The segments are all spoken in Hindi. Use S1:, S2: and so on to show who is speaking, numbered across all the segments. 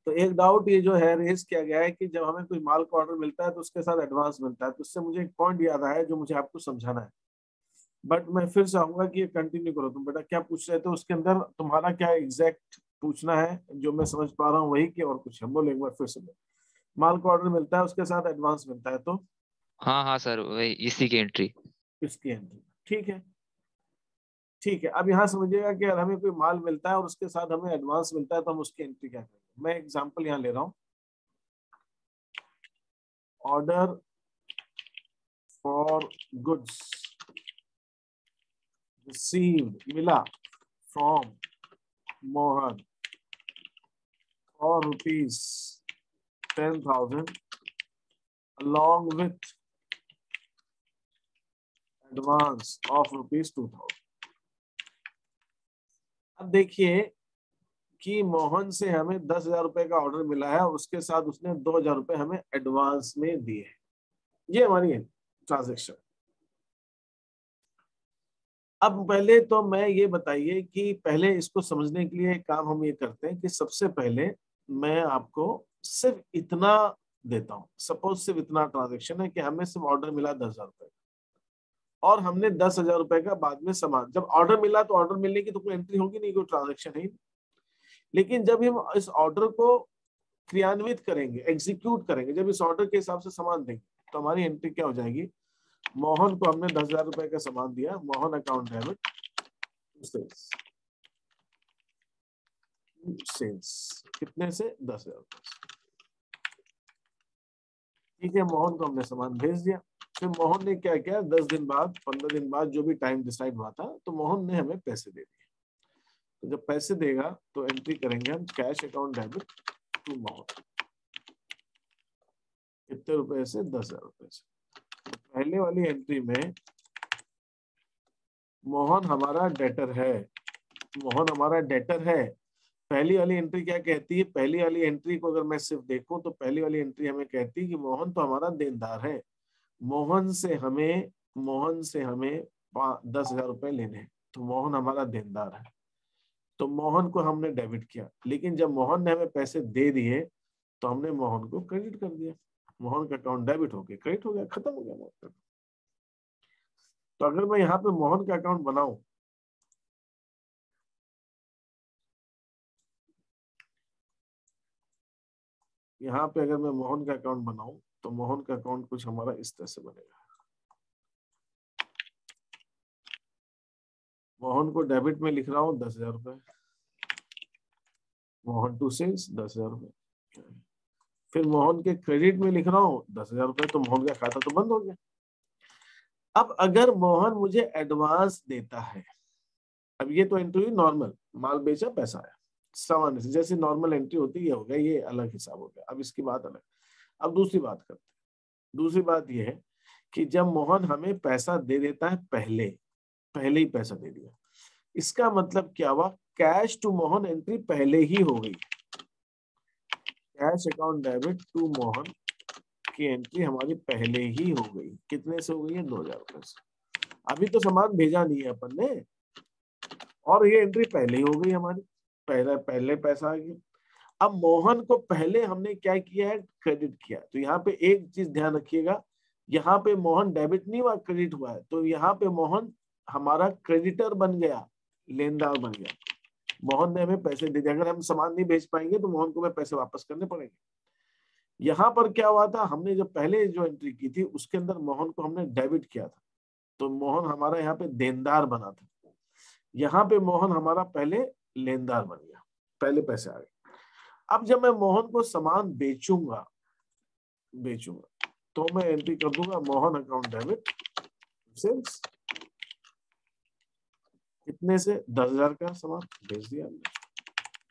S1: तो एक डाउट ये जो है रेस किया गया है कि जब हमें कोई माल का ऑर्डर मिलता है तो उसके साथ एडवांस मिलता है, तो इससे मुझे एक पॉइंट याद आया जो मुझे आपको समझाना है। बट मैं फिर चाहूंगा कि ये कंटिन्यू करो। तुम बेटा क्या पूछ रहे थे उसके अंदर, तुम्हारा क्या एग्जैक्ट पूछना है? जो मैं समझ पा रहा हूँ वही कि और कुछ है? बोलो एक बार फिर से। माल का ऑर्डर मिलता है उसके साथ एडवांस मिलता है, तो
S2: हाँ हाँ सर, वही इसी की एंट्री।
S1: इसकी एंट्री। ठीक है, ठीक है। अब यहाँ समझिएगा कि अगर हमें कोई माल मिलता है और उसके साथ हमें एडवांस मिलता है तो हम उसकी एंट्री क्या करेंगे। मैं एग्जांपल यहाँ ले रहा हूँ। ऑर्डर फॉर गुड्स रिसीव्ड, मिला from Mohan for rupees 10,000 along with advance of rupees 2,000। अब देखिए कि मोहन से हमें 10,000 रुपए का ऑर्डर मिला है और उसके साथ उसने 2,000 रुपए हमें एडवांस में दिए हैं। ये हमारी ट्रांजेक्शन। अब पहले तो मैं ये बताइए कि पहले इसको समझने के लिए एक काम हम ये करते हैं कि सबसे पहले मैं आपको सिर्फ इतना देता हूं। सपोज सिर्फ इतना ट्रांजेक्शन है कि हमें सिर्फ ऑर्डर मिला 10,000 रुपए और हमने 10,000 रुपए का बाद में सामान, जब ऑर्डर मिला तो ऑर्डर मिलने की तो कोई एंट्री होगी नहीं, कोई ट्रांजेक्शन है। लेकिन जब हम इस ऑर्डर को क्रियान्वित करेंगे, एग्जीक्यूट करेंगे, जब इस ऑर्डर के हिसाब से सामान देंगे तो हमारी एंट्री क्या हो जाएगी? मोहन को हमने 10,000 रुपए का सामान दिया, Mohan account debit sales. Sales कितने से? 10,000 रुपए। ठीक है, मोहन को हमने सामान भेज दिया। फिर मोहन ने क्या किया? 10 दिन बाद, 15 दिन बाद, जो भी टाइम डिसाइड हुआ था, तो मोहन ने हमें पैसे दे दिए। तो जब पैसे देगा तो एंट्री करेंगे हम cash account debit to Mohan. कितने रुपए से? 10,000 रुपए से। पहले वाली एंट्री में मोहन हमारा डेटर है, मोहन हमारा डेटर है। पहली वाली एंट्री क्या कहती है? पहली वाली एंट्री को अगर मैं सिर्फ देखूं तो पहली वाली एंट्री हमें कहती है कि मोहन तो हमारा देनदार है, मोहन से हमें 10,000 रुपए लेने हैं, तो मोहन हमारा देनदार है, तो मोहन को हमने डेबिट किया। लेकिन जब मोहन ने हमें पैसे दे दिए तो हमने मोहन को क्रेडिट कर दिया। मोहन का अकाउंट डेबिट हो गया, क्रेडिट हो गया, खत्म हो गया मोहन का। तो अगर मैं यहाँ पे मोहन का अकाउंट बनाऊं, यहाँ पे अगर मैं मोहन का अकाउंट बनाऊं तो मोहन का अकाउंट कुछ हमारा इस तरह से बनेगा। मोहन को डेबिट में लिख रहा हूँ 10,000 रुपए, मोहन टू सेल्स 10,000 रुपए। फिर मोहन के क्रेडिट में लिख रहा हूँ 10,000 रुपए, तो मोहन का खाता तो बंद हो गया। अब अगर मोहन मुझे एडवांस देता है, अब ये तो एंट्री नॉर्मल, माल बेचा पैसा आया, सामान्य से जैसे नॉर्मल एंट्री होती है, हो गया, ये अलग हिसाब हो गया। अब इसकी बात अलग। अब दूसरी बात करते हैं। दूसरी बात ये है कि जब मोहन हमें पैसा दे देता है, पहले पहले ही पैसा दे दिया, इसका मतलब क्या हुआ? कैश टू मोहन एंट्री पहले ही हो गई। Cash account debit to Mohan की एंट्री हमारी पहले ही हो गई। कितने से हो गई है? 2,000 रुपए से। अभी तो सामान भेजा नहीं है अपन ने, और ये एंट्री पहले ही हो गई हमारी, पहले पहले पैसा आ गया। अब मोहन को पहले हमने क्या किया है? क्रेडिट किया। तो यहाँ पे एक चीज ध्यान रखिएगा, यहाँ पे मोहन डेबिट नहीं हुआ, क्रेडिट हुआ है। तो यहाँ पे मोहन हमारा क्रेडिटर बन गया, लेनदार बन गया। मोहन ने हमें पैसे दे दिए, अगर हम सामान नहीं भेज पाएंगे तो मोहन को हमें पैसे वापस करने पड़ेंगे। यहाँ पर क्या हुआ था? हमने जो पहले जो एंट्री की थी उसके अंदर मोहन को हमने डेबिट किया था, तो मोहन हमारा यहाँ पे देनदार बना था। यहाँ पे मोहन हमारा पहले लेनदार बन गया, पहले पैसे आ गए। अब जब मैं मोहन को सामान बेचूंगा तो मैं एंट्री कर दूंगा मोहन अकाउंट डेबिट सेल्स। कितने से? 10,000 का सामान भेज दिया हमने,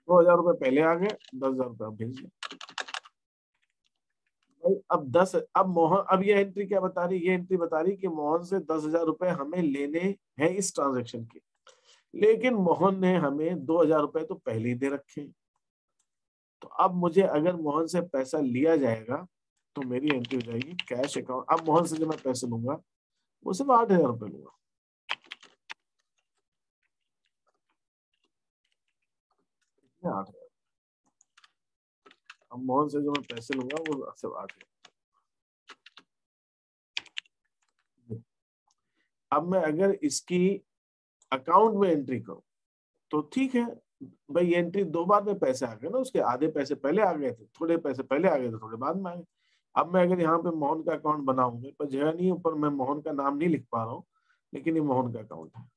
S1: 2,000 रुपए पहले आ गए, 10,000 रुपए भेज दिया भाई। अब मोहन, अब ये एंट्री क्या बता रही? ये एंट्री बता रही कि मोहन से 10,000 रुपए हमें लेने हैं इस ट्रांजेक्शन के, लेकिन मोहन ने हमें 2,000 रुपए तो पहले ही दे रखे। तो अब मुझे अगर मोहन से पैसा लिया जाएगा तो मेरी एंट्री हो जाएगी कैश अकाउंट। अब मोहन से जब मैं पैसे लूंगा वो सिर्फ 8,000 रुपए लूंगा। 8,000। अब मोहन से जो मैं पैसे लूंगा वो सब 8,000। अब मैं अगर इसकी अकाउंट में एंट्री करूं तो ठीक है भाई, ये एंट्री 2 बार में पैसे आ गए ना, उसके आधे पैसे पहले आ गए थे, थोड़े पैसे पहले आ गए थे, थोड़े बाद में आ गए। अब मैं अगर यहाँ पे मोहन का अकाउंट बनाऊं, मेरे पास जगह नहीं है, ऊपर मैं मोहन का नाम नहीं लिख पा रहा हूँ, लेकिन ये मोहन का अकाउंट है।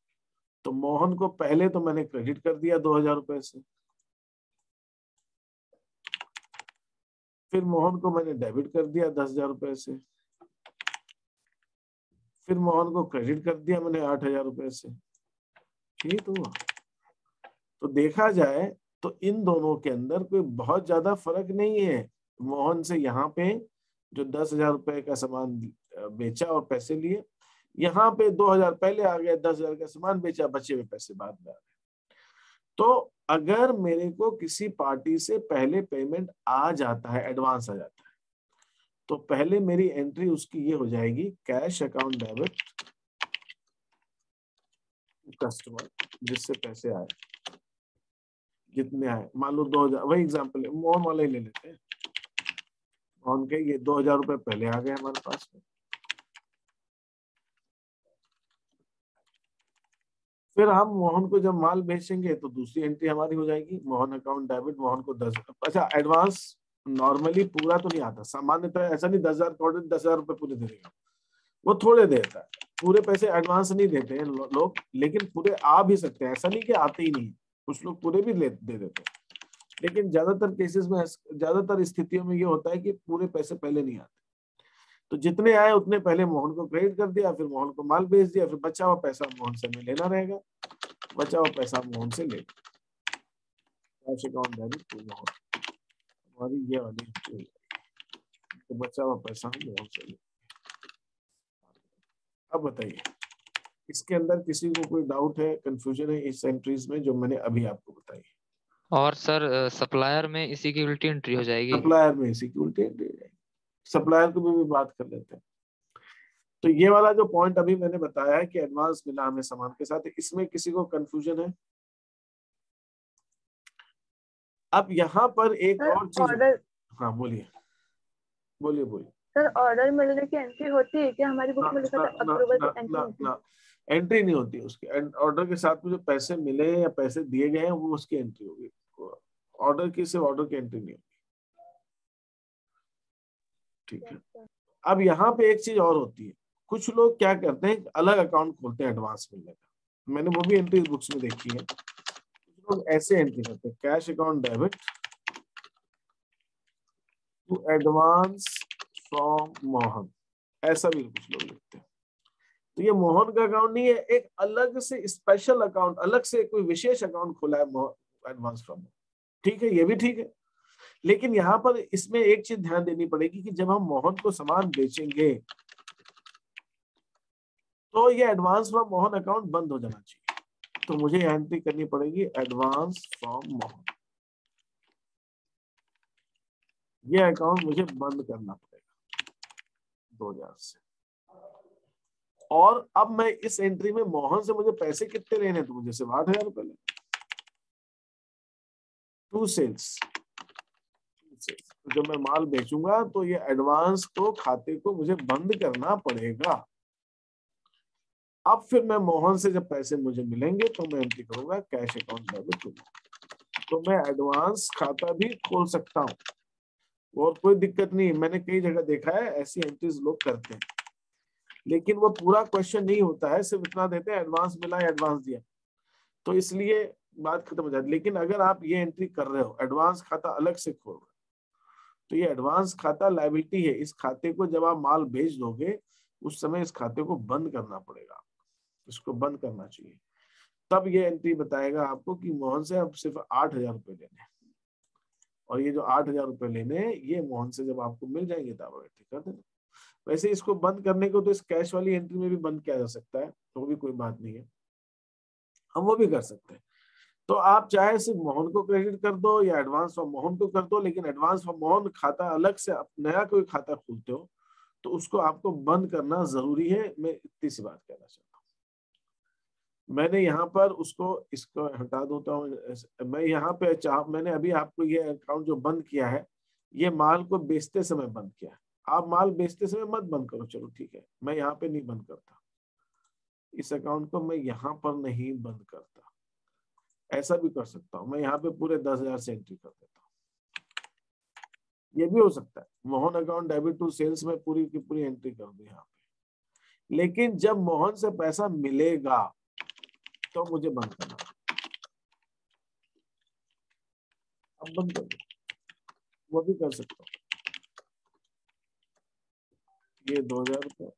S1: तो मोहन को पहले तो मैंने क्रेडिट कर दिया 2,000 रुपए से, फिर मोहन को मैंने डेबिट कर दिया 10,000 रुपए से, फिर मोहन को क्रेडिट कर दिया मैंने 8,000 रुपए से। ठीक तो हुआ। तो देखा जाए तो इन दोनों के अंदर कोई बहुत ज्यादा फर्क नहीं है। मोहन से यहाँ पे जो 10,000 रुपए का सामान बेचा और पैसे लिए, यहाँ पे 2,000 पहले आ गए, 10,000 का सामान बेचा, बचे हुए पैसे बाद में आ गए। तो अगर मेरे को किसी पार्टी से पहले पेमेंट आ जाता है, एडवांस आ जाता है, तो पहले मेरी एंट्री उसकी ये हो जाएगी, कैश अकाउंट डेबिट कस्टमर, जिससे पैसे आए, जितने आए, मान लो 2,000, वही एग्जाम्पल है, मोहन वाला ही ले लेते हैं। मोहन के ये 2,000 रुपए पहले आ गए हमारे पास में, फिर हम मोहन को जब माल बेचेंगे तो दूसरी एंट्री हमारी हो जाएगी, मोहन अकाउंट डेबिट, मोहन को 10। अच्छा, एडवांस नॉर्मली पूरा तो नहीं आता, सामान्यतः ऐसा नहीं 10,000 का ऑर्डर 10,000 रुपए पूरे दे देगा, वो थोड़े देता है, पूरे पैसे एडवांस नहीं देते हैं लोग, लेकिन पूरे आ भी सकते हैं, ऐसा नहीं कि आते ही नहीं, कुछ लोग पूरे भी दे देते हैं। लेकिन ज्यादातर केसेस में, ज्यादातर स्थितियों में ये होता है कि पूरे पैसे पहले नहीं आते। तो जितने आए उतने पहले मोहन को क्रेडिट कर दिया, फिर मोहन को माल बेच दिया, फिर बचा हुआ पैसा मोहन से हमें लेना रहेगा, बचा हुआ पैसा मोहन से ले, cash account debit to Mohan, हमारी ये वाली, तो बचा हुआ पैसा हम मोहन से ले। अब बताइए, इसके अंदर किसी को कोई डाउट है, कंफ्यूजन है इस एंट्रीज में जो मैंने अभी आपको बताई?
S2: और सर सप्लायर में इसी की उल्टी एंट्री हो जाएगी?
S1: सप्लायर में इसी की उल्टी एंट्री हो जाएगी, सप्लायर को भी बात कर लेते हैं। तो ये वाला जो पॉइंट अभी मैंने बताया है कि एडवांस मिला हमें सामान के साथ, इसमें किसी को कंफ्यूजन है? अब यहाँ पर एक और चीज,
S3: ऑर्डर,
S1: हाँ बोलिए बोलिए बोलिए।
S3: सर ऑर्डर मिलने की एंट्री होती है क्या? हमारी बुक में लिखा था अप्रूवल की एंट्री होती है।
S1: एंट्री नहीं होती उसकी, ऑर्डर के साथ में जो पैसे मिले या पैसे दिए गए हैं वो उसकी एंट्री होगी, ऑर्डर की सिर्फ ऑर्डर की एंट्री नहीं होगी। ठीक है। अब यहाँ पे एक चीज और होती है, कुछ लोग क्या करते हैं, अलग अकाउंट खोलते हैं एडवांस मिलने का, मैंने वो भी एंट्री बुक्स में देखी है। कुछ लोग ऐसे एंट्री करते हैं, cash account debit to advance from Mohan, ऐसा भी कुछ लोग लिखते हैं। तो ये मोहन का अकाउंट नहीं है, एक अलग से स्पेशल अकाउंट, अलग से कोई विशेष अकाउंट खोला है एडवांस फ्रॉम मोहन। ठीक है, ये भी ठीक है, लेकिन यहाँ पर इसमें एक चीज ध्यान देनी पड़ेगी कि जब हम मोहन को सामान बेचेंगे तो ये एडवांस फ्रॉम मोहन अकाउंट बंद हो जाना चाहिए, तो मुझे एंट्री करनी पड़ेगी एडवांस फ्रॉम मोहन, ये अकाउंट मुझे बंद करना पड़ेगा 2,000 से। और अब मैं इस एंट्री में मोहन से मुझे पैसे कितने लेने, तो मुझे सिर्फ 8,000 रुपए लेने, टू सेल्स। जब मैं माल बेचूंगा तो ये एडवांस को, खाते को मुझे बंद करना पड़ेगा। अब फिर मैं मोहन से जब पैसे मुझे मिलेंगे तो मैं एंट्री करूंगा कैश अकाउंट डेबिट, तो मैं एडवांस खाता भी खोल सकता हूँ और कोई दिक्कत नहीं। मैंने कई जगह देखा है ऐसी एंट्रीज लोग करते हैं, लेकिन वो पूरा क्वेश्चन नहीं होता है, सिर्फ इतना देते हैं एडवांस मिला या एडवांस दिया, तो इसलिए बात खत्म हो जाती है। लेकिन अगर आप ये एंट्री कर रहे हो, एडवांस खाता अलग से खोल रहे हो, तो ये एडवांस खाता लायबिलिटी है, इस खाते को जब आप माल बेच दोगे उस समय इस खाते को बंद करना पड़ेगा, इसको बंद करना चाहिए। तब ये एंट्री बताएगा आपको कि मोहन से अब सिर्फ 8,000 रुपए लेने, और ये जो 8,000 रुपए लेने ये मोहन से जब आपको मिल जाएंगे तब आप एंट्री कर देना। वैसे इसको बंद करने को तो इस कैश वाली एंट्री में भी बंद किया जा सकता है, तो वो भी कोई बात नहीं है, हम वो भी कर सकते हैं। तो आप चाहे सिर्फ मोहन को क्रेडिट कर दो या एडवांस फॉर मोहन को कर दो, लेकिन एडवांस फॉर मोहन खाता अलग से नया कोई खाता खोलते हो तो उसको आपको बंद करना जरूरी है। मैं इतनी सी बात कहना चाहता हूँ। मैंने यहाँ पर उसको, इसको हटा देता हूँ, मैं यहाँ पे मैंने अभी आपको ये अकाउंट जो बंद किया है ये माल को बेचते समय बंद किया। आप माल बेचते समय मत बंद करो, चलो ठीक है, मैं यहाँ पे नहीं बंद करता, इस अकाउंट को मैं यहाँ पर नहीं बंद करता, ऐसा भी कर सकता हूँ, मैं यहाँ पे पूरे 10,000 से एंट्री कर देता हूँ, ये भी हो सकता है। Mohan account debit to sales में पूरी की पूरी एंट्री कर दी यहाँ पे, लेकिन जब मोहन से पैसा मिलेगा तो मुझे बंद करना, अब बंद कर दो, वो भी कर सकता हूँ। ये 2,000 रुपये,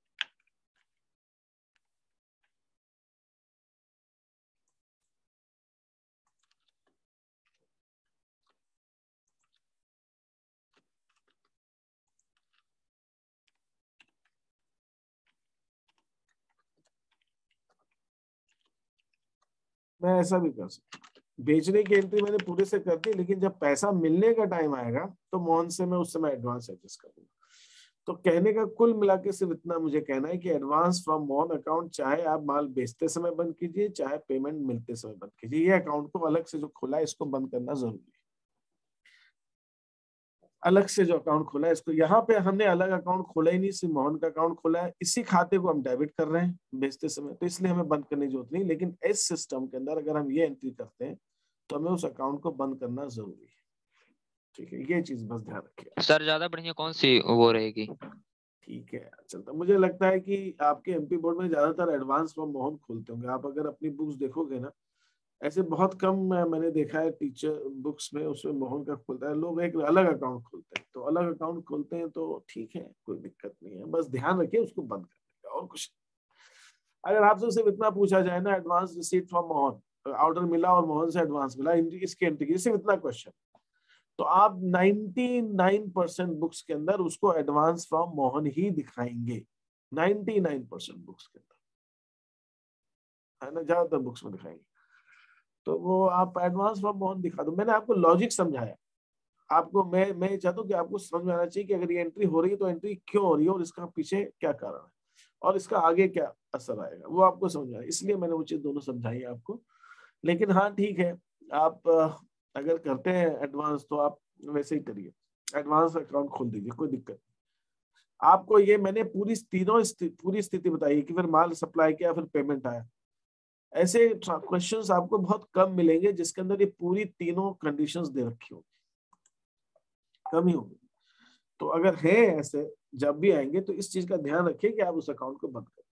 S1: मैं ऐसा भी कर सकता हूँ। बेचने की एंट्री मैंने पूरे से कर दी, लेकिन जब पैसा मिलने का टाइम आएगा तो मोहन से मैं उस समय एडवांस एडजस्ट कर दूंगा। तो कहने का कुल मिला के सिर्फ इतना मुझे कहना है कि एडवांस फ्रॉम मोहन अकाउंट चाहे आप माल बेचते समय बंद कीजिए, चाहे पेमेंट मिलते समय बंद कीजिए, ये अकाउंट को अलग से जो खुला है इसको बंद करना जरूरी है। अलग से जो अकाउंट खोला है इसको, यहाँ पे हमने अलग अकाउंट खोला ही नहीं, सिर्फ मोहन का अकाउंट खोला है, इसी खाते को हम डेबिट कर रहे हैं बेचते समय, तो इसलिए हमें बंद करने की जरूरत नहीं। लेकिन इस सिस्टम के अंदर अगर हम ये एंट्री करते हैं तो हमें उस अकाउंट को बंद करना जरूरी है। ठीक है, ये चीज बस ध्यान रखिए
S2: सर ज्यादा बढ़िया कौन सी वो रहेगी?
S1: ठीक है, चलता मुझे लगता है कि आपके एमपी बोर्ड में ज्यादातर एडवांस फॉर्म मोहन खोलते होंगे। आप अगर अपनी बुक्स देखोगे ना, ऐसे बहुत कम मैंने देखा है टीचर बुक्स में उसमें मोहन का खुलता है, लोग एक अलग अकाउंट खोलते हैं। तो अलग अकाउंट खोलते हैं तो ठीक है, कोई दिक्कत नहीं है, बस ध्यान रखिए उसको बंद करने का, और कुछ। अगर आपसे सिर्फ इतना पूछा जाए ना, advance receipt from Mohan, order मिला और मोहन से एडवांस मिला, इसकी एंट्री, सिर्फ इतना क्वेश्चन, तो आप 99% बुक्स के अंदर उसको एडवांस फ्रॉम मोहन ही दिखाएंगे। 99% बुक्स के अंदर, है ना, ज्यादातर बुक्स में दिखाएंगे। तो वो आप एडवांस फ्रॉम मोहन दिखा दो। मैंने आपको लॉजिक समझाया, आपको मैं चाहता हूँ कि आपको समझ में आना चाहिए कि अगर ये एंट्री हो रही है तो एंट्री क्यों हो रही है और इसका पीछे क्या कारण है और इसका आगे क्या असर आएगा, वो आपको समझ में आए, इसलिए मैंने वो चीज दोनों समझाई आपको। लेकिन हाँ ठीक है, आप अगर करते हैं एडवांस तो आप वैसे ही करिए, एडवांस अकाउंट खोल दीजिए, कोई दिक्कत नहीं। आपको ये मैंने पूरी स्थिति बताई कि फिर माल सप्लाई किया, फिर पेमेंट आया। ऐसे क्वेश्चंस आपको बहुत कम मिलेंगे जिसके अंदर ये पूरी तीनों कंडीशंस दे रखी होगी, कम ही होगी। तो अगर है ऐसे, जब भी आएंगे तो इस चीज का ध्यान रखिए कि आप उस अकाउंट को बंद करें।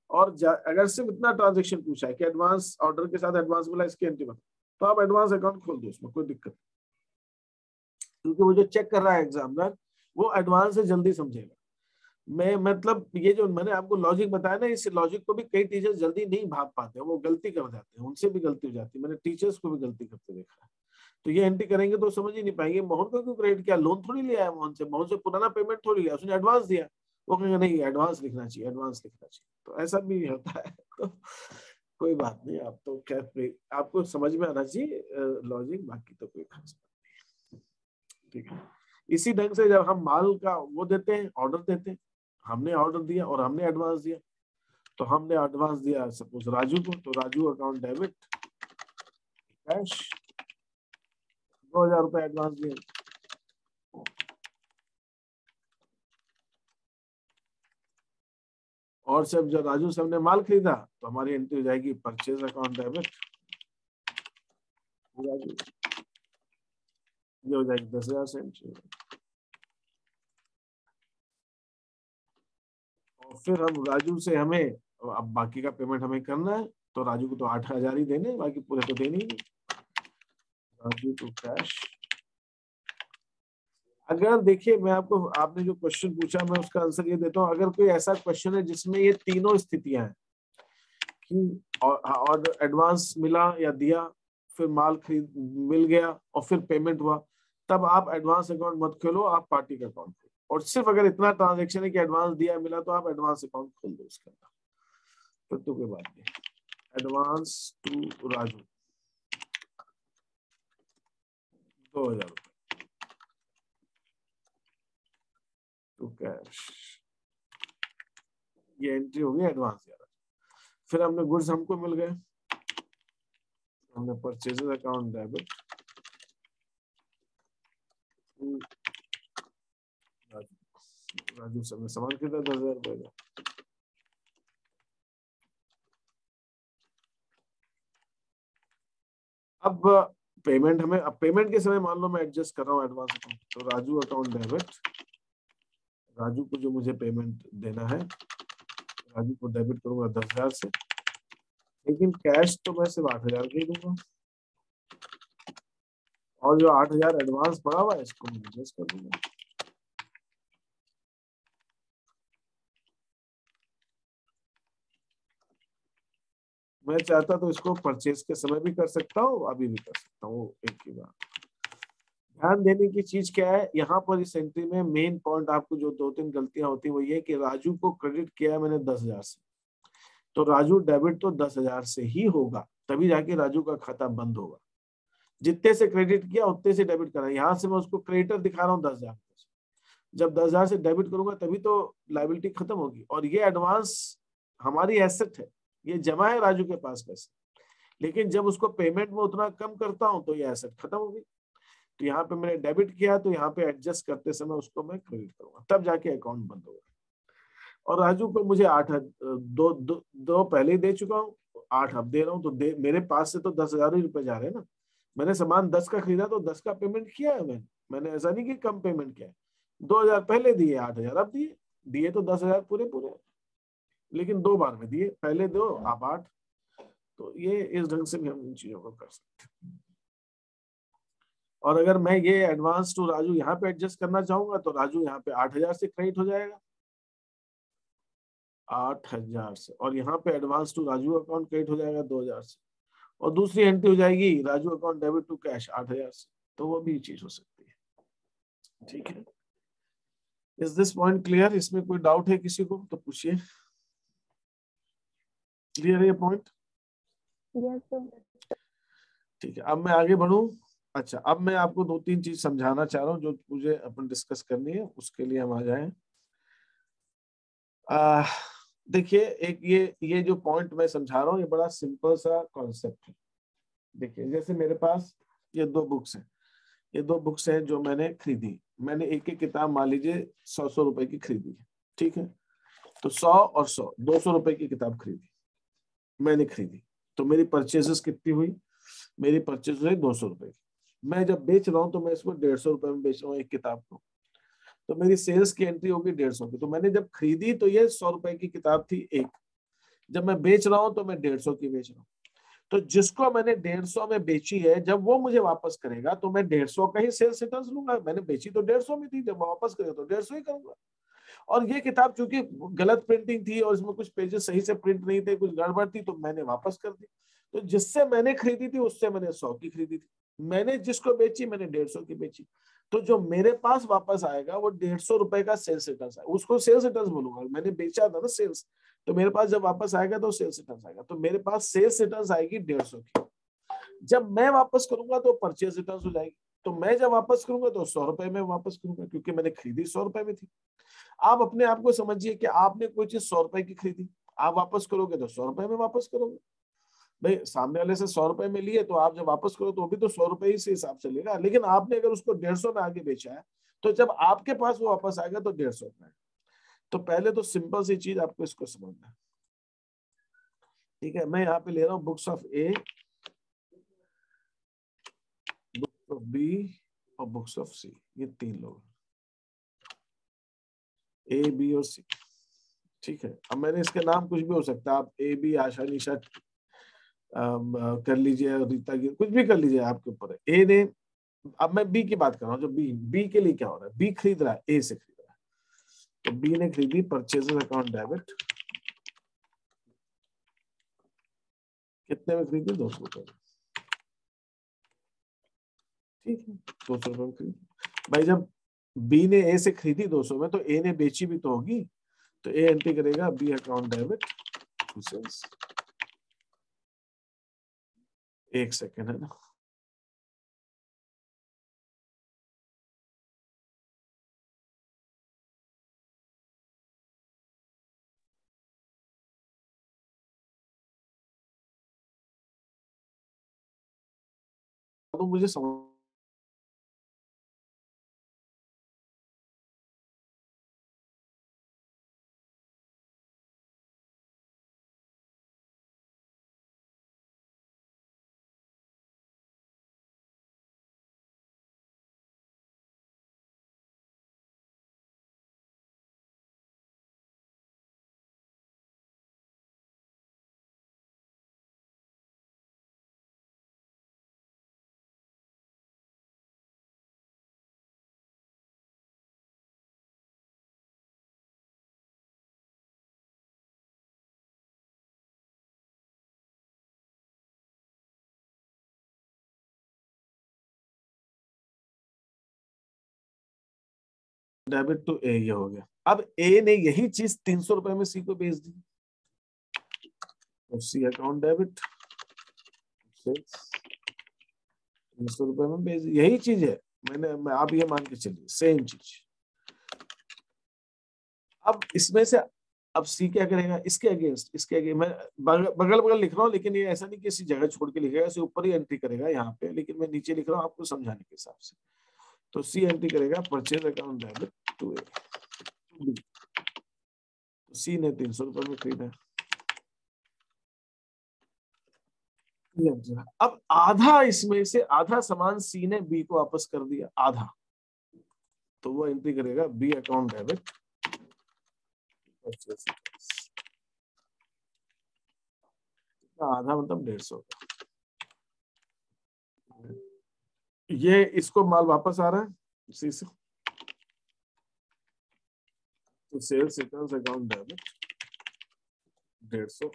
S1: और अगर सिर्फ इतना ट्रांजेक्शन पूछा है कि एडवांस ऑर्डर के साथ एडवांस मिला, इसकी एंट्री बता, तो आप एडवांस अकाउंट खोल दो, उसमें कोई दिक्कत नहीं, क्योंकि वो जो चेक कर रहा है एग्जामिनर वो एडवांस से जल्दी समझेगा। मैं मतलब ये जो मैंने आपको लॉजिक बताया ना, इस लॉजिक को भी कई टीचर्स जल्दी नहीं भाग पाते, वो गलती कर जाते हैं, उनसे भी गलती हो जाती है, मैंने टीचर्स को भी गलती करते देखा है। तो ये एंट्री करेंगे तो समझ ही नहीं पाएंगे, मोहन को क्यों क्रेडिट किया, लोन थोड़ी लिया है मोहन से पुराना पेमेंट थोड़ी लिया, उसने एडवांस दिया, वो कहेंगे नहीं एडवांस लिखना चाहिए, एडवांस लिखना चाहिए। तो ऐसा भी होता है। तो कोई बात नहीं, आप तो खैर आपको समझ में आना चाहिए लॉजिक, बाकी तो कोई खास बात नहीं। ठीक है, इसी ढंग से जब हम माल का वो देते हैं, ऑर्डर देते हैं, हमने ऑर्डर दिया और हमने एडवांस दिया, तो हमने एडवांस दिया सपोज राजू को, तो राजू अकाउंट डेबिट कैश 2,000 रुपए एडवांस दिए। और जब राजू से हमने माल खरीदा तो हमारी एंट्री हो जाएगी परचेज अकाउंट डेबिट, ये हो जाएगी 10,000 से एंट्री। और फिर हम राजू से हमें अब बाकी का पेमेंट हमें करना है, तो राजू को तो 8,000 ही देने, बाकी पूरे तो देने ही नहीं। Raju to cash. अगर देखिए मैं आपको, आपने जो क्वेश्चन पूछा मैं उसका आंसर ये देता हूँ, अगर कोई ऐसा क्वेश्चन है जिसमें ये तीनों स्थितियां हैं कि और एडवांस मिला या दिया, फिर माल खरीद मिल गया और फिर पेमेंट हुआ, तब आप एडवांस अकाउंट मत खोलो, आप पार्टी का अकाउंट खोलो। और सिर्फ अगर इतना ट्रांजेक्शन है कि एडवांस दिया मिला तो आप एडवांस अकाउंट खोल दो उसके अंदर, फिर तो कोई बात नहीं। एडवांस टू राजू 2,000 रुपए टू कैश, ये एंट्री होगी एडवांस दिया। फिर हमने गुड्स हमको मिल गए, हमने परचेजेस अकाउंट डेबिट राजू से हमने सामान खरीदा 10,000 रुपए का। अब पेमेंट हमें, अब पेमेंट के समय मान लो मैं एडजस्ट कर रहा हूँ एडवांस अकाउंट, तो राजू अकाउंट डेबिट, राजू को जो मुझे पेमेंट देना है, राजू को डेबिट करूंगा 10,000 से, लेकिन कैश तो मैं सिर्फ 8,000 का ही दूंगा, और जो 8,000 एडवांस पड़ा हुआ है इसको मैं एडजस्ट कर दूंगा। मैं चाहता तो इसको परचेज के समय भी कर सकता हूँ, अभी भी कर सकता हूँ, एक ही बात। ध्यान देने की चीज क्या है यहाँ पर, इस एंट्री में मेन पॉइंट आपको जो 2-3 गलतियां होती है वो ये कि राजू को क्रेडिट किया है मैंने 10,000 से, तो राजू डेबिट तो 10,000 से ही होगा, तभी जाके राजू का खाता बंद होगा। जितने से क्रेडिट किया उतने से डेबिट करा, यहाँ से मैं उसको क्रेडिटर दिखा रहा हूँ 10,000, जब 10,000 से डेबिट करूंगा तभी तो लाइबिलिटी खत्म होगी, और ये एडवांस हमारी एसेट है, ये जमा है राजू के पास पैसे, लेकिन जब उसको पेमेंट में उतना कम करता हूं तो ये एसेट खत्म होगी। तो यहाँ पे मैंने डेबिट किया, तो यहाँ पे एडजस्ट करते समय उसको मैं क्रेडिट करूंगा, तब जाके अकाउंट बंद होगा। और राजू को मुझे 8 दो पहले ही दे चुका हूँ, 8 अब दे रहा हूँ, तो मेरे पास से तो 10,000 ही रुपए जा रहे हैं ना। मैंने सामान 10 का खरीदा तो 10 का पेमेंट किया है मैंने ऐसा नहीं कि कम पेमेंट किया है। 2,000 पहले दिए, 8,000 अब दिए, दिए तो 10,000 पूरे पूरे, लेकिन 2 बार में दिए, पहले 2 आप 8। तो ये इस ढंग से भी हम इन चीजों को कर सकते हैं। और अगर मैं ये एडवांस टू राजू यहाँ पे एडजस्ट करना चाहूंगा तो राजू यहाँ पे 8,000 से क्रेडिट हो जाएगा, 8,000 से, और यहाँ पे advance to Raju account credit हो जाएगा 2,000 से, और दूसरी एंट्री हो जाएगी Raju account debit to cash 8,000 से, तो वो भी चीज हो सकती है। ठीक है, इज दिस पॉइंट क्लियर? इसमें कोई डाउट है किसी को तो पूछिए। क्लियर है ये पॉइंट?
S3: Yes sir.
S1: ठीक है, अब मैं आगे बढ़ूं। अच्छा, अब मैं आपको 2-3 चीज समझाना चाह रहा हूँ जो मुझे अपन डिस्कस करनी है, उसके लिए हम आ जाएं। देखिए, एक ये जो पॉइंट मैं समझा रहा हूँ ये बड़ा सिंपल सा कॉन्सेप्ट है। देखिए, जैसे मेरे पास ये 2 बुक्स हैं, ये 2 बुक्स हैं जो मैंने खरीदी, मैंने एक एक किताब मान लीजिए 100 रुपए की खरीदी है, ठीक है, तो 100 और 100 200 रुपए की किताब खरीदी, मैंने खरीदी, तो मेरी परचेजेस कितनी हुई? मेरी परचेज हुई 200 रुपए की। मैं जब बेच रहा हूँ तो मैं इसको 150 रुपए में बेच रहा हूँ एक किताब को, तो मेरी सेल्स की एंट्री होगी 150 की। तो मैंने जब खरीदी तो ये 100 रुपए की किताब थी एक, जब मैं बेच रहा हूँ तो मैं 150 की बेच रहा हूँ। तो जिसको मैंने 150 में बेची है, जब वो मुझे वापस करेगा तो मैं 150 का ही सेल्स रिटर्न लूंगा। मैंने बेची तो 150 में थी, जब वापस करेगा तो 150 ही करूंगा। और ये किताब चूंकि गलत प्रिंटिंग थी और इसमें कुछ पेजेस सही से प्रिंट नहीं थे, कुछ गड़बड़ थी, तो मैंने वापस कर दी। तो जिससे मैंने खरीदी थी उससे मैंने 100 की खरीदी थी, मैंने जिसको बेची मैंने 150 की बेची। तो जो मेरे पास वापस आएगा वो 150 रुपए का सेल्स रिटर्न है, उसको सेल्स रिटर्न बोलूंगा, मैंने बेचा था ना सेल्स, तो मेरे पास जब वापस आएगा तो सेल्स रिटर्न आएगा, तो मेरे पास सेल्स रिटर्न आएगी 150 की। जब मैं वापस करूंगा तो परचेज रिटर्न हो जाएगी, तो मैं जब वापस करूंगा तो 100 रुपए में वापस करूंगा, क्योंकि मैंने खरीदी 100 रुपए में थी। आप अपने आप को समझिए कि आपने कोई चीज 100 रुपए की खरीदी, आप वापस करोगे तो 100 रुपए में वापस करोगे। भाई सामने वाले से 100 रुपए में लिए, तो आप जब वापस करो तो वो भी तो 100 रुपए ही से हिसाब से लेगा, लेकिन आपने अगर उसको 150 में आगे बेचा है तो जब आपके पास वो वापस आएगा तो 150 में। तो पहले तो सिंपल सी चीज आपको इसको समझना है। ठीक है, मैं यहाँ पे ले रहा हूँ books of A, books of B और बुक्स ऑफ सी, ये 3 लोग, ए बी और सी। ठीक है, अब मैंने इसके नाम कुछ भी हो सकता है, आप ए बी आशा निशा कर लीजिए, रीता की कुछ भी कर लीजिए, आपके ऊपर है। ए ने, अब मैं बी की बात कर रहा हूँ, जो बी के लिए क्या हो रहा है, बी खरीद रहा है, ए से खरीद रहा है, तो बी ने खरीदी परचेजेस अकाउंट डेबिट, कितने में खरीदी? 200 रुपए में। ठीक है, 200 रुपए में खरीदी। भाई जब बी ने ए से खरीदी 200 में, तो ए ने बेची भी तो होगी, तो ए एंट्री करेगा बी अकाउंट डेबिट सेल्स। एक सेकेंड है ना, तो मुझे समझ डेबिट टू ए, ये हो गया। अब ए ने यही चीज 300 रुपए में सी को भेज दी, तो सी अकाउंट डेबिट 300 रुपए में भेज दी, यही चीज है। मैं आप ये मान के चलिए सेम चीज। अब इसमें से अब सी क्या करेगा, इसके अगेंस्ट, मैं बगल बगल लिख रहा हूँ, लेकिन ये ऐसा नहीं कि किसी जगह छोड़ के लिखेगा, इसे ऊपर ही एंट्री करेगा यहाँ पे, लेकिन मैं नीचे लिख रहा हूँ आपको समझाने के हिसाब से। तो सी एंट्री करेगा परचेज अकाउंट डेबिट टू ए, तो सी ने 300 रुपए में खरीदा। अब आधा, इसमें से आधा सामान सी ने बी को वापस कर दिया, आधा, तो वो एंट्री करेगा बी अकाउंट डेबिट। आधा मतलब 150 का। ये इसको माल वापस आ रहा है सी से, तो सेल्स रिटर्न्स अकाउंट डेबिट 150।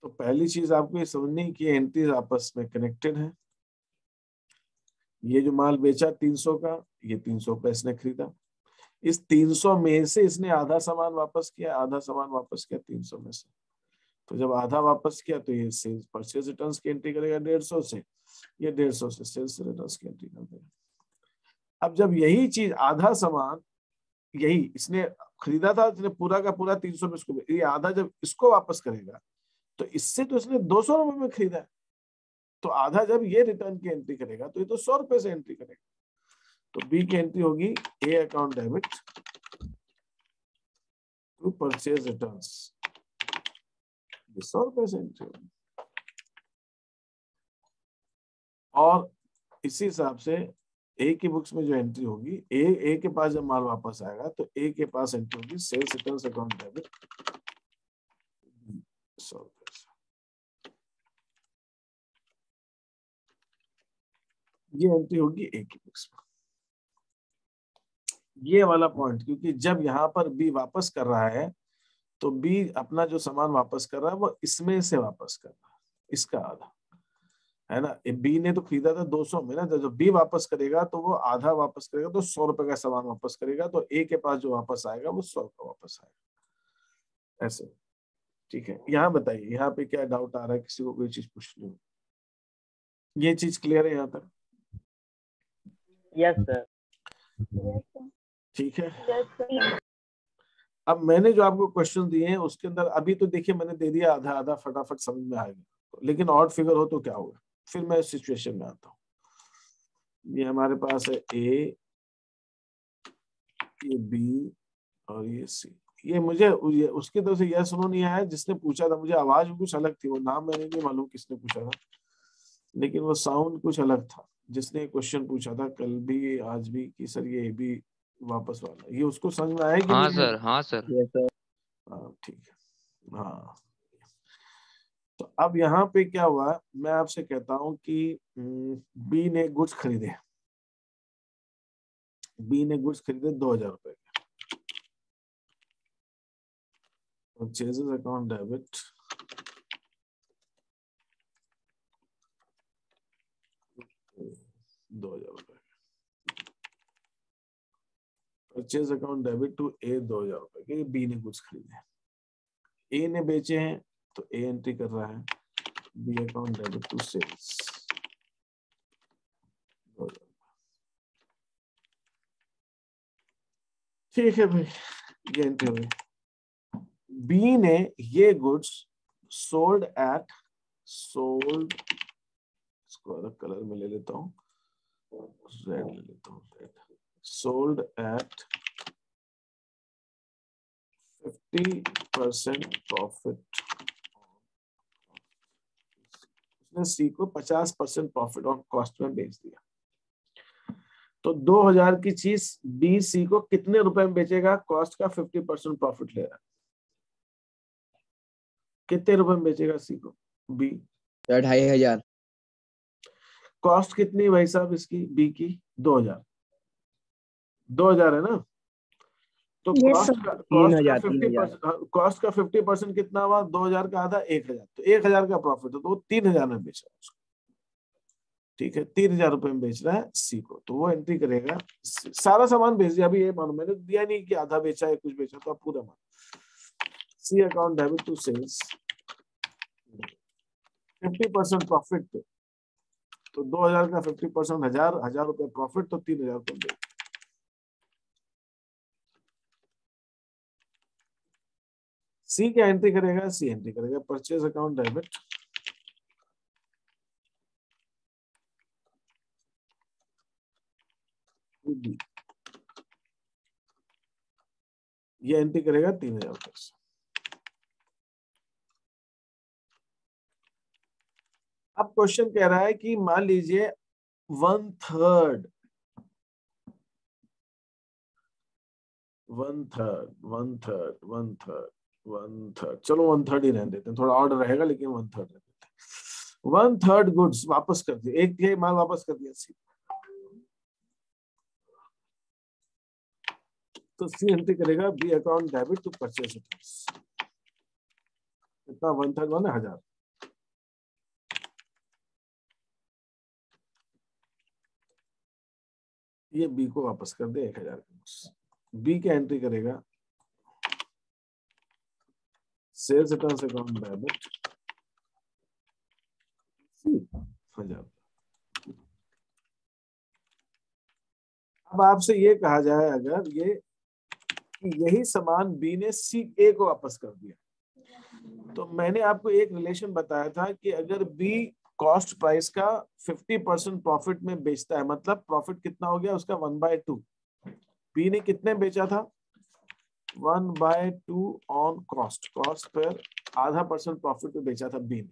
S1: तो पहली चीज आपको ये समझनी है कि एंट्रीज आपस में कनेक्टेड है। ये जो माल बेचा 300 का, ये 300 का इसने खरीदा, इस 300 में से इसने आधा सामान वापस किया, आधा सामान वापस किया 300 में से। तो जब आधा वापस किया तो ये सेल्स परचेज रिटर्न्स की एंट्री करेगा 150 से, ये 150 से सेल्स रिटर्न्स की एंट्री कर देगा। अब जब यही चीज आधा सामान यही इसने खरीदा था, इसने पूरा का पूरा 300 में इसको, ये आधा जब इसको वापस करेगा तो इससे तो इसने 200 रुपए में खरीदा है, तो आधा जब ये रिटर्न की एंट्री करेगा तो ये तो 100 रुपए से एंट्री करेगा। तो बी की एंट्री होगी A account debit to purchase returns, 100 रुपए से एंट्री होगी। और इसी हिसाब से ए की बुक्स में जो एंट्री होगी, ए के पास जब माल वापस आएगा तो ए के पास एंट्री होगी सेल्स रिटर्न्स अकाउंट डेबिट 100 रुपए से। ये एंट्री होगी ए की बुक्स में। ये वाला पॉइंट, क्योंकि जब यहाँ पर बी वापस कर रहा है तो बी अपना जो सामान वापस कर रहा है वो इसमें से वापस कर रहा है, इसका आधा है ना। बी ने तो खरीदा था 200 में ना, जब बी वापस करेगा तो वो आधा वापस करेगा, तो 100 रुपए का सामान वापस करेगा, तो ए के पास जो वापस आएगा वो 100 का वापस आएगा, ऐसे। ठीक है, यहाँ बताइए यहाँ पे क्या डाउट आ रहा है, किसी को कोई चीज पूछनी हो? ये चीज क्लियर है यहाँ तक?
S4: Yes sir.
S1: ठीक है। अब मैंने जो आपको क्वेश्चन दिए हैं उसके अंदर अभी तो देखिए मैंने दे दिया आधा आधा, फटाफट समझ में आएगा, लेकिन ऑड फिगर हो तो क्या होगा, फिर मैं सिचुएशन में आता हूँ। ये हमारे पास है ए, ये बी और ये सी। ये मुझे उसकी तरफ से यस नो नहीं आया, जिसने पूछा था मुझे आवाज कुछ अलग थी, वो नाम मैंने नहीं मालूम किसने पूछा था, लेकिन वो साउंड कुछ अलग था। जिसने क्वेश्चन पूछा था कल भी आज भी कि सर ये भी वापस वाला, ये उसको समझ में आया कि
S2: हाँ
S1: नहीं?
S2: सर, हाँ सर।
S1: हाँ ठीक है। हाँ, तो अब यहाँ पे क्या हुआ, मैं आपसे कहता हूं कि बी ने गुड्स खरीदे, बी ने गुड्स खरीदे 2000 रुपए के, परचेजेस अकाउंट डेबिट 2000 रुपए, परचेज अकाउंट डेबिट टू ए 2000 रुपए के, बी ने गुड्स खरीदे, ए ने बेचे हैं तो ए एंट्री कर रहा है B account debit to sales 2000। ठीक है भाई, ये एंट्री हो गई। बी ने ये गुड्स सोल्ड एट, सोल्ड, इसको अलग कलर में ले लेता हूँ, रेड ले लेता हूँ, रेड, सोल्ड एट 50% प्रॉफिट, उसने सी को 50% प्रॉफिट ऑन कॉस्ट में बेच दिया। तो 2000 की चीज बी सी को कितने रुपए में बेचेगा? कॉस्ट का 50% प्रॉफिट ले रहा है, कितने रुपए में बेचेगा सी को बी?
S4: 2500।
S1: कॉस्ट कितनी भाई साहब इसकी बी की? 2000, 2000 है ना, तो कॉस्ट का 50% कितना हुआ? 2000 का आधा 1000, तो 1000 का प्रॉफिट है, तो वो 3000 में बेचा उसको। ठीक है, 3,000 रुपए में बेच रहा है सी को, तो वो एंट्री करेगा, सारा सामान बेच दिया। अभी ये मानो मैंने दिया नहीं कि आधा बेचा है कुछ बेचा, तो आप पूरा मानो C account debit to sales 50% profit, तो 2,000 का 50% 1,000 रुपए प्रॉफिट, तो 3,000 रुपए दे। सी क्या एंट्री करेगा, सी एंट्री करेगा purchase account debit to B, ये एंट्री करेगा 3,000 रुपए से। अब क्वेश्चन कह रहा है कि मान लीजिए 1/3 चलो 1/3 ही रहने देते हैं, थोड़ा ऑर्डर रहेगा लेकिन 1/3 रहने देते हैं। 1/3 गुड्स वापस कर दिए, 1/3 माल वापस कर दिया सी, तो सी एंट्री करेगा B account debit to purchase accounts, कितना 1/3 माने 1,000, ये बी को वापस कर दे 1,000 के गुड्स। बी की एंट्री करेगा सेल्स रिटर्न अकाउंट डेबिट 1,000। अब आपसे ये कहा जाए अगर ये कि यही सामान बी ने सी ए को वापस कर दिया, तो मैंने आपको एक रिलेशन बताया था कि अगर बी कॉस्ट प्राइस का 50% प्रॉफिट में बेचता है, मतलब प्रॉफिट कितना हो गया उसका 1/2। बी ने कितने बेचा था 1/2 ऑन कॉस्ट, कॉस्ट पर आधा % प्रॉफिट में बेचा था बी ने।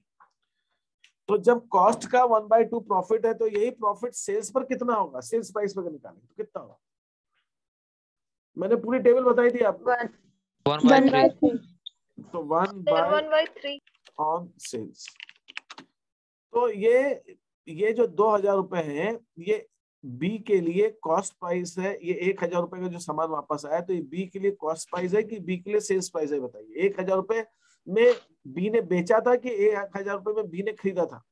S1: तो जब कॉस्ट का 1/2 प्रॉफिट है, तो यही प्रॉफिट सेल्स पर कितना होगा, सेल्स प्राइस पर निकालेंगे तो कितना होगा, मैंने पूरी टेबल बताई थी आपको।
S2: 1/3।
S1: तो 1/3 ऑन सेल्स, तो ये जो 2,000 रुपए हैं, ये बी के लिए कॉस्ट प्राइस है। ये 1,000 रुपए का जो सामान वापस आया, तो ये बी के लिए कॉस्ट प्राइस है कि बी के लिए सेल्स प्राइस है, बताइए। 1,000 रुपए में बी ने बेचा था कि 1,000 रुपए में बी ने खरीदा था?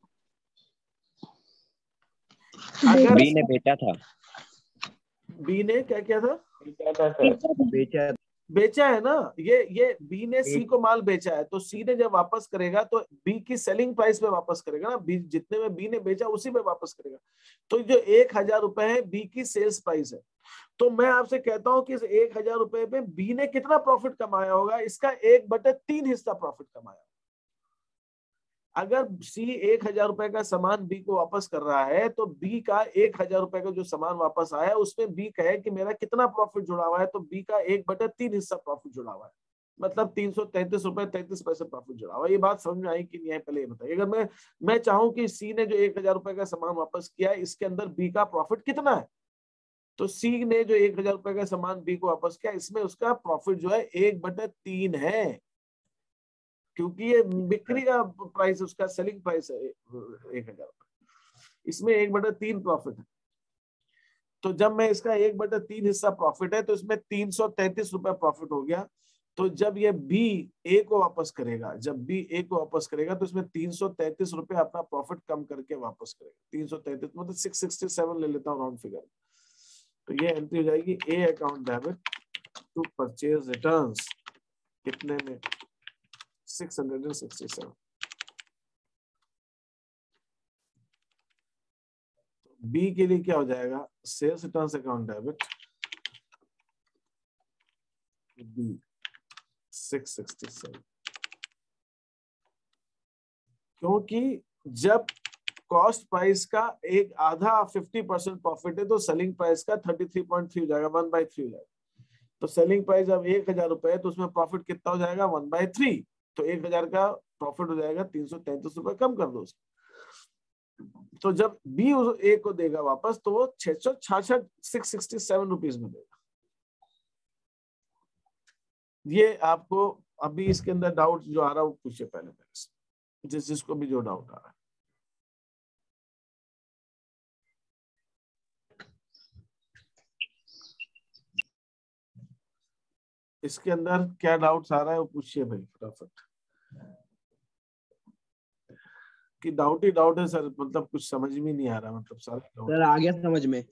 S1: अगर
S4: बी ने बेचा था,
S1: बी ने क्या किया था,
S4: बेचा
S1: बेचा है ना। ये बी ने सी को माल बेचा है, तो सी ने जब वापस करेगा तो बी की सेलिंग प्राइस पे वापस करेगा ना, बी जितने में बी ने बेचा उसी पे वापस करेगा। तो जो 1,000 रुपए है बी की सेल्स प्राइस है। तो मैं आपसे कहता हूं कि इस 1,000 रुपए में बी ने कितना प्रॉफिट कमाया होगा, इसका 1/3 हिस्सा प्रॉफिट कमाया। अगर सी 1,000 रुपए का सामान बी को वापस कर रहा है, तो बी का 1,000 रुपए का जो सामान वापस आया उसमें बी कहे कि मेरा कितना प्रॉफिट जुड़ा हुआ है, तो बी का 1/3 हिस्सा प्रॉफिट जुड़ा हुआ है, मतलब 333 रुपए 33 पैसे प्रॉफिट जुड़ा हुआ है। ये बात समझ में आई कि नहीं आई, पहले ये बताइए। अगर मैं चाहूं कि सी ने जो 1,000 रुपए का सामान वापस किया है, इसके अंदर बी का प्रॉफिट कितना है, तो सी ने जो 1,000 रुपए का सामान बी को वापस किया, इसमें उसका प्रॉफिट जो है 1/3 है, क्योंकि ये बिक्री का प्राइस, उसका सेलिंग प्राइस है 1,000 रुपए, इसमें 1/3 प्रॉफिट है। तो जब मैं इसका 1/3 हिस्सा प्रॉफिट है, तो इसमें 333 रुपए प्रॉफिट हो गया। तो जब ये बी ए को वापस करेगा, तो इसमें 333 रुपए अपना प्रॉफिट कम करके वापस करेगा। 333 मतलब 667 ले लेता हूँ राउंड फिगर। तो ये एंट्री हो जाएगी A account debit to purchase returns, कितने में 667। बी के लिए क्या हो जाएगा, sales returns account debit B 667, क्योंकि जब कॉस्ट प्राइस का एक आधा 50% प्रॉफिट है, तो सेलिंग प्राइस का 33.3 हो जाएगा, 1/3 हो जाएगा। तो सेलिंग प्राइस अब 1,000 रुपए है, तो उसमें प्रॉफिट कितना हो जाएगा 1/3, तो 1,000 का प्रॉफिट हो जाएगा 333 रुपए, कम कर दो उसको। तो जब बी उस ए को देगा वापस, तो वो 667 रुपीज में देगा। ये आपको अभी इसके अंदर डाउट जो आ रहा है वो पूछिए पहले मेरे से, जिसको भी जो डाउट आ रहा है। इसके अंदर क्या डाउट्स आ रहा है वो पूछिए भाई फटाफट। कि डाउट ही डाउट है सर, मतलब कुछ समझ में नहीं आ रहा, मतलब सारे डाउट।
S4: सर आ गया समझ में।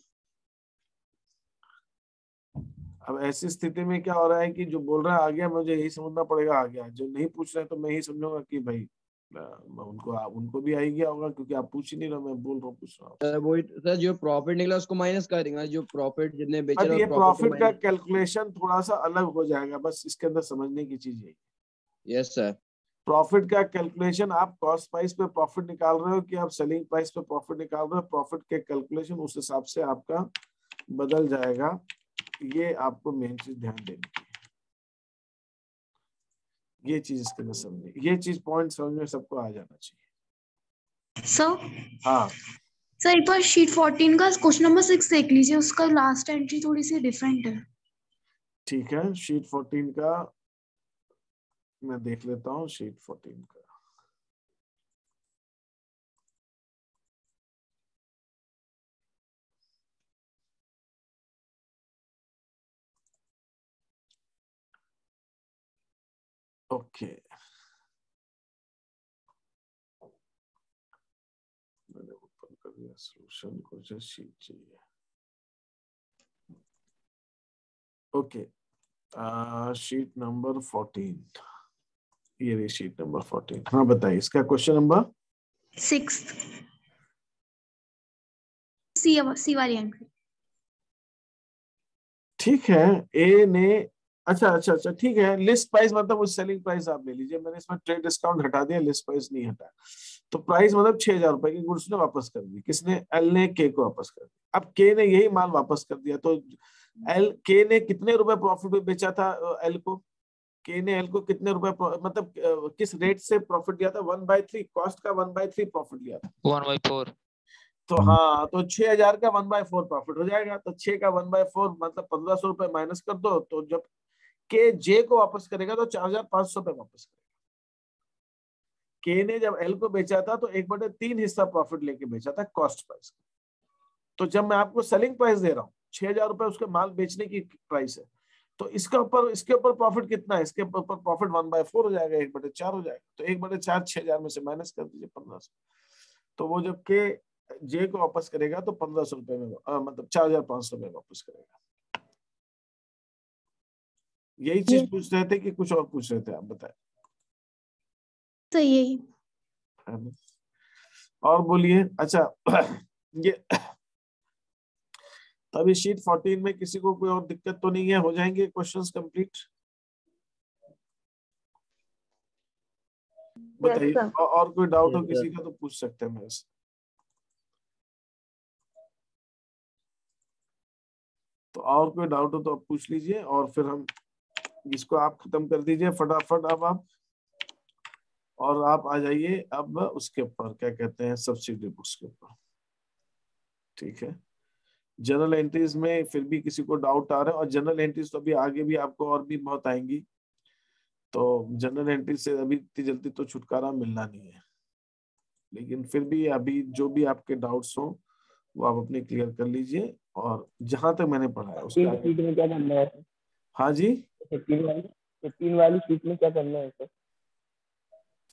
S1: अब ऐसी स्थिति में क्या हो रहा है कि जो बोल रहा है आ गया, मुझे यही समझना पड़ेगा आ गया, जो नहीं पूछ रहे तो मैं ही समझूंगा कि भाई उनको भी आ ही गया होगा, क्योंकि आप पूछ ही नहीं रहे, मैं बोल रहा हूँ, पूछ रहा हूँ।
S4: सर वो सर जो प्रॉफिट निकला उसको माइनस कर देंगे, जो प्रॉफिट जितने बेचे
S1: अब
S4: थे
S1: ये
S4: प्रॉफिट
S1: प्रॉफिट
S4: को
S1: का
S4: माइनस।
S1: कैलकुलेशन थोड़ा सा अलग हो जाएगा, बस इसके अंदर समझने की चीज है।
S4: Yes sir.
S1: प्रॉफिट का कैलकुलेशन आप कॉस्ट प्राइस पे प्रॉफिट निकाल रहे हो कि आप सेलिंग प्राइस पे प्रॉफिट निकाल रहे हो, प्रॉफिट के कैलकुलेशन उस हिसाब से आपका बदल जाएगा। ये आपको मेन चीज ध्यान देनी है, ये चीज इसके अंदर समझिए, ये चीज पॉइंट समझ में सबको आ जाना चाहिए।
S5: सर
S1: हाँ
S5: सर, एक बार शीट 14 का क्वेश्चन नंबर 6 देख लीजिए, उसका लास्ट एंट्री थोड़ी सी डिफरेंट है।
S1: ठीक है, शीट 14 का मैं देख लेता हूँ, शीट 14 का। ओके, मैंने ओपन कर दिया सॉल्यूशन को, जो शीट चाहिए। ओके, शीट नंबर 14, ये रही शीट नंबर 14। हाँ बताइए, इसका क्वेश्चन नंबर
S5: 6 सी वाली एंट्री।
S1: ठीक है। ए ने अच्छा अच्छा अच्छा ठीक है, लिस्ट प्राइस मतलब उस सेलिंग प्राइस आप ले लीजिए, मैंने इसमें ट्रेड डिस्काउंट हटा दिया, लिस्ट प्राइस नहीं हटा। तो प्राइस मतलब 6,000 रुपए की गुड्स ने वापस कर दी, किसने? एल ने के को वापस कर दिया। अब के ने यही माल वापस कर दिया, तो एल के ने कितने रुपए प्रॉफिट में बेचा था एल को? के ने एल को कितने रुपए मतलब किस रेट से प्रॉफिट दिया था? 1/3 कॉस्ट का 1/3 प्रॉफिट लिया था।
S2: 1/4।
S1: तो हाँ, तो 6,000 का 1/4 प्रॉफिट हो जाएगा, तो 6 का 1/4 मतलब 1,500 रुपए माइनस कर दो, तो जब के जे को वापस करेगा तो 4,500 रुपए वापस करेगा। के ने जब एल को बेचा था तो 1/3 हिस्सा प्रॉफिट लेके बेचा था कॉस्ट प्राइस। तो जब मैं आपको सेलिंग प्राइस दे रहा हूँ 6,000 रुपए उसके माल बेचने की प्राइस है, तो इसके ऊपर प्रॉफिट कितना है? इसके ऊपर प्रॉफिट 1/4 हो जाएगा, 1/4 हो जाएगा। तो 1/4 6,000 में से माइनस कर दीजिए 1,500। तो वो जब के जे को वापस करेगा तो 1,500 रुपए में मतलब 4,500 में वापस करेगा। यही चीज पूछ रहे थे कि कुछ और पूछ रहे थे? आप बताएं।
S5: तो यही
S1: और बोलिए। अच्छा ये तभी शीट 14 में किसी को कोई और दिक्कत तो नहीं है? हो जाएंगे क्वेश्चंस कंप्लीट? बताइए। और कोई डाउट हो किसी का तो पूछ सकते हैं मेरे से। तो और कोई डाउट हो तो आप पूछ लीजिए, और फिर हम इसको आप खत्म कर दीजिए फटाफट अब आप, और आप आ जाइए अब उसके ऊपर, क्या कहते हैं, सब्सिडी बुक्स के ऊपर। ठीक है, जनरल एंट्रीज में फिर भी किसी को डाउट आ रहा है, और जनरल एंट्रीज तो अभी आगे भी आपको और भी बहुत आएंगी, तो जनरल एंट्री से अभी इतनी जल्दी तो छुटकारा मिलना नहीं है, लेकिन फिर भी अभी जो भी आपके डाउट्स हो वो आप अपने क्लियर कर लीजिए। और जहां तक मैंने पढ़ा है उसके आगे।
S4: शीट में क्या करना है?
S1: हाँ जी,
S4: 15 वाली शीट में क्या करना है सर?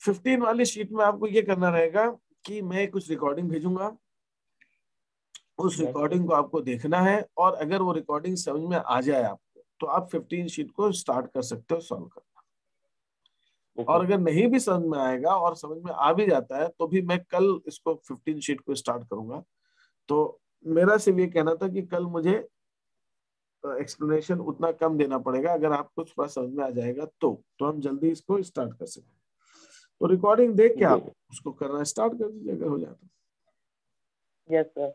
S1: 15 वाली शीट में आपको ये करना रहेगा कि मैं कुछ रिकॉर्डिंग भेजूंगा, उस रिकॉर्डिंग को आपको देखना है, और अगर वो रिकॉर्डिंग समझ में आ जाए आपको, तो आप 15 शीट को स्टार्ट कर सकते हो सॉल्व करना। और अगर नहीं भी समझ में आएगा और समझ में आ भी जाता है, तो भी मैं कल इसको 15 शीट को स्टार्ट करूंगा। तो मेरा सिर्फ ये कहना था कि कल मुझे एक्सप्लेनेशन उतना कम देना पड़ेगा, अगर आपको थोड़ा समझ में आ जाएगा तो हम जल्दी इसको स्टार्ट कर सकते हैं। तो रिकॉर्डिंग देख के आप उसको करना स्टार्ट कर दीजिए अगर हो जाता।
S4: Yes sir.